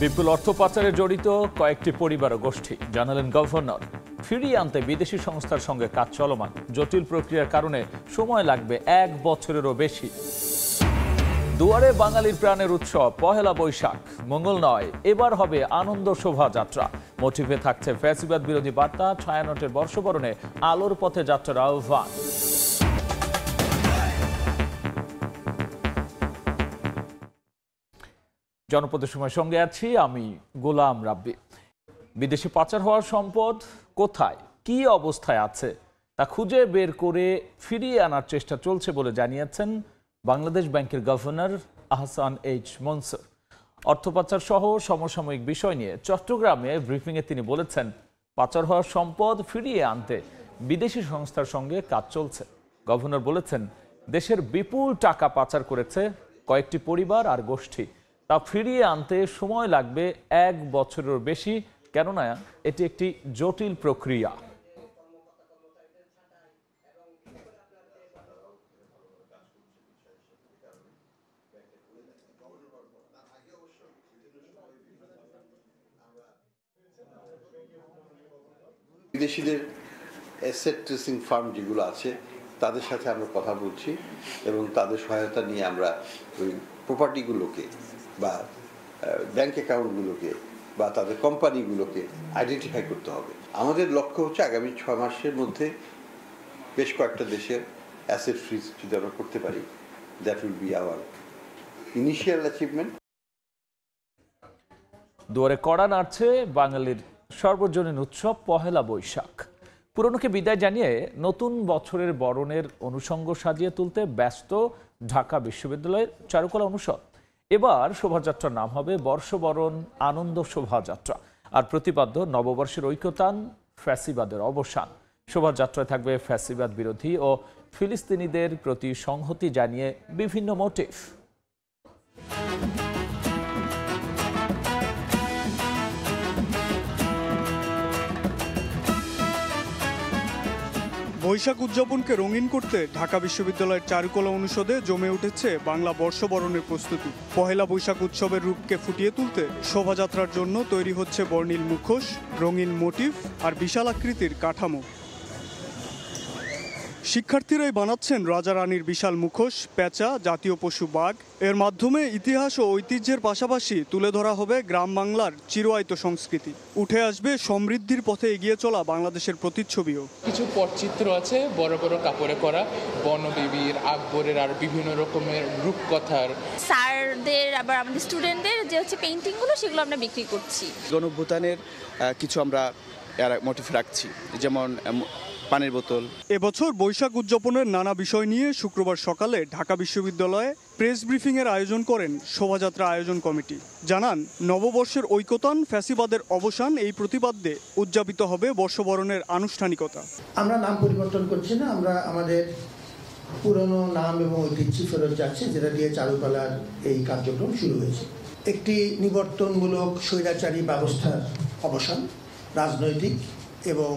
বিপুল অর্থ পাচারে জড়িত কয়েকটি পরিবার ও গোষ্ঠী, জানালেন গভর্নর। ফিরিয়ে আনতে বিদেশি সংস্থার সঙ্গে কাজ চলমান, জটিল প্রক্রিয়ার কারণে সময় লাগবে 1 বছরেরও বেশি। দুয়ারে বাঙালির প্রাণের উৎসব পহেলা বৈশাখ, মঙ্গল নয়, এবার হবে আনন্দ শোভাযাত্রা। মোটিভে থাকছে ফ্যাসিবাদ বিরোধী বার্তা, ছায়ানটের বর্ষবরণে আলোর পথে যাত্রার আহ্বান। জনপদের সময় সঙ্গে আছি আমি গোলাম রাব্বি। বিদেশে পাচার হওয়ার সম্পদ কোথায়, কি অবস্থায় আছে তা খুঁজে বের করে ফিরিয়ে আনার চেষ্টা চলছে বলে জানিয়েছেন বাংলাদেশ ব্যাংকের গভর্নর আহসান এইচ মনসুর। অর্থ পাচার সহ সমসাময়িক বিষয় নিয়ে চট্টগ্রামে ব্রিফিংয়ে তিনি বলেছেন, পাচার হওয়ার সম্পদ ফিরিয়ে আনতে বিদেশি সংস্থার সঙ্গে কাজ চলছে। গভর্নর বলেছেন, দেশের বিপুল টাকা পাচার করেছে কয়েকটি পরিবার আর গোষ্ঠী, তা ফিরিয়ে আনতে সময় লাগবে 1 বছরের বেশি, কেননা এটি একটি জটিল প্রক্রিয়া। বিদেশিদের অ্যাসেট ট্রেসিং ফার্ম যেগুলো আছে তাদের সাথে আমরা কথা বলছি এবং তাদের সহায়তা নিয়ে আমরা ওই প্রপার্টিগুলোকে বা ব্যাংক অ্যাকাউন্টগুলোকে বা তাদের কোম্পানিগুলোকে আইডেন্টিফাই করতে হবে। আমাদের লক্ষ্য হচ্ছে আগামী 6 মাসের মধ্যে বেশ কয়েকটা দেশের অ্যাসেট ফ্রিজ যদি আমরা করতে পারি, that will be hour initial achievement. দুয়ারে কড়া নাড়ছে বাঙালির সর্বজনীন উৎসব পহেলা বৈশাখ। পুরনোকে বিদায় জানিয়ে নতুন বছরের বরণের অনুষঙ্গ সাজিয়ে তুলতে ব্যস্ত ঢাকা বিশ্ববিদ্যালয়ের চারুকলা অনুষদ। এবার শোভাযাত্রার নাম হবে বর্ষবরণ আনন্দ শোভাযাত্রা, আর প্রতিপাদ্য নববর্ষের ঐক্যতান, ফ্যাসিবাদের অবসান। শোভাযাত্রায় থাকবে ফ্যাসিবাদ বিরোধী ও ফিলিস্তিনিদের প্রতি সংহতি জানিয়ে বিভিন্ন মোটিভ। বৈশাখ উদযাপনকে রঙিন করতে ঢাকা বিশ্ববিদ্যালয়ের চারুকলা অনুষদে জমে উঠেছে বাংলা বর্ষবরণের প্রস্তুতি। পহেলা বৈশাখ উৎসবের রূপকে ফুটিয়ে তুলতে শোভাযাত্রার জন্য তৈরি হচ্ছে বর্ণিল মুখোশ, রঙিন মোটিভ আর বিশাল আকৃতির কাঠামো। শিক্ষার্থীরাই বানাচ্ছেন রাজা রানীর বিশাল মুখোশ, পেঁচা, জাতীয় পশু বাঘ। এর মাধ্যমে ইতিহাস ও ঐতিহ্যের পাশাপাশি তুলে ধরা হবে গ্রাম বাংলার চিরায়ত সংস্কৃতি। উঠে আসবে সমৃদ্ধির পথে এগিয়ে চলা বাংলাদেশের প্রতিচ্ছবিও। কিছু পটচিত্র আছে বড় বড় কাপড়ে করা, বনদেবীর, আকবরের আর বিভিন্ন রকমের রূপকথার। স্যারদের আবার আমাদের স্টুডেন্টদের যে হচ্ছে পেইন্টিংগুলো, সেগুলো আমরা বিক্রি করছি। গণঅভ্যুত্থানের কিছু আমরা মোটিভ রাখছি, যেমন পানির বোতল। এবছর বৈশাখ উদযাপনের নানা বিষয় নিয়ে শুক্রবার সকালে ঢাকা বিশ্ববিদ্যালয়ে প্রেস ব্রিফিংয়ের আয়োজন করেন শোভাযাত্রা আয়োজন কমিটি। জানান, নববর্ষের ঐক্যতান, ফ্যাসিবাদের অবসান এই প্রতিপাদ্যে উদযাপিত হবে বর্ষবরণের আনুষ্ঠানিকতা। আমরা নাম পরিবর্তন করছি না, আমরা আমাদের পুরনো নাম এবং ঐতিহ্য ফেরত যাচ্ছে, যেটা দিয়ে চারুকলার এই কার্যক্রম শুরু হয়েছে। একটি নিবর্তনমূলক স্বৈরাচারী ব্যবস্থার অবসান, রাজনৈতিক এবং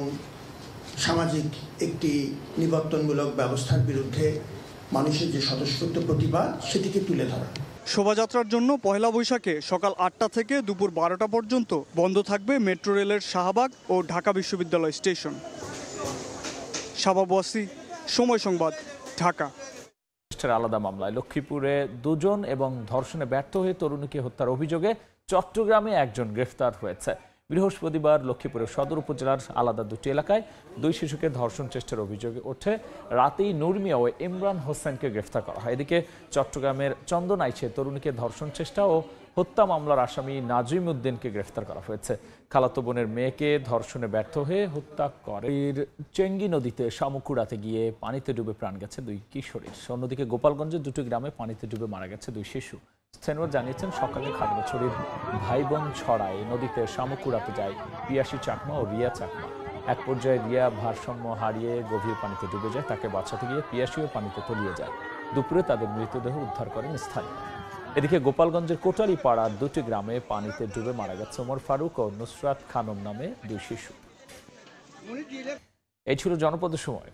সামাজিক একটি নিবর্তনমূলক ব্যবস্থার বিরুদ্ধে মানুষের যে স্বতঃস্ফূর্ত প্রতিবাদ, সেটিকে তুলে ধরা। শোভাযাত্রার জন্য পহেলা বৈশাখে সকাল 8টা থেকে দুপুর 12টা পর্যন্ত বন্ধ থাকবে মেট্রো রেলের শাহবাগ ও ঢাকা বিশ্ববিদ্যালয় স্টেশন। শাবাব ওয়াসি, সময় সংবাদ, ঢাকা। আলাদা মামলায় লক্ষ্মীপুরে 2 জন এবং ধর্ষণে ব্যর্থ হয়ে তরুণীকে হত্যার অভিযোগে চট্টগ্রামে 1 জন গ্রেফতার হয়েছে। বৃহস্পতিবার লক্ষ্মীপুরের সদর উপজেলার আলাদা 2টি এলাকায় 2 শিশুকে ধর্ষণ চেষ্টার অভিযোগে ওঠে। রাতেই নুরমিয়া ও ইমরান হোসেনকে গ্রেফতার করা হয়। এদিকে চট্টগ্রামের চন্দনাইছে তরুণীকে ধর্ষণ চেষ্টা ও হত্যা মামলার আসামি নাজিম উদ্দিনকে গ্রেফতার করা হয়েছে। খালাতো বোনের মেয়েকে ধর্ষণে ব্যর্থ হয়ে হত্যা করে চেঙ্গি নদীতে শামুক কুড়াতে গিয়ে পানিতে ডুবে প্রাণ গেছে 2 কিশোরীর। অন্যদিকে গোপালগঞ্জের 2টি গ্রামে পানিতে ডুবে মারা গেছে 2 শিশু। স্থানীয়রা জানিয়েছেন, সকালে খাগড়াছড়ির ভাই বোন ছড়ায় নদীতে শামুক কুড়াতে যায় পিয়াসী চাকমা ও রিয়া চাকমা। এক পর্যায়ে রিয়া ভারসাম্য হারিয়ে গভীর পানিতে ডুবে যায়। তাকে বাঁচাতে গিয়ে পিয়াসীও পানিতে তলিয়ে যায়। দুপুরে তাদের মৃতদেহ উদ্ধার করেন স্থানীয়। এদিকে গোপালগঞ্জের কোটালি পাড়ার 2টি গ্রামে পানিতে ডুবে মারা গেছে ওমর ফারুক ও নুসরাত খানম নামে 2 শিশু। এই ছিল জনপদের সময়।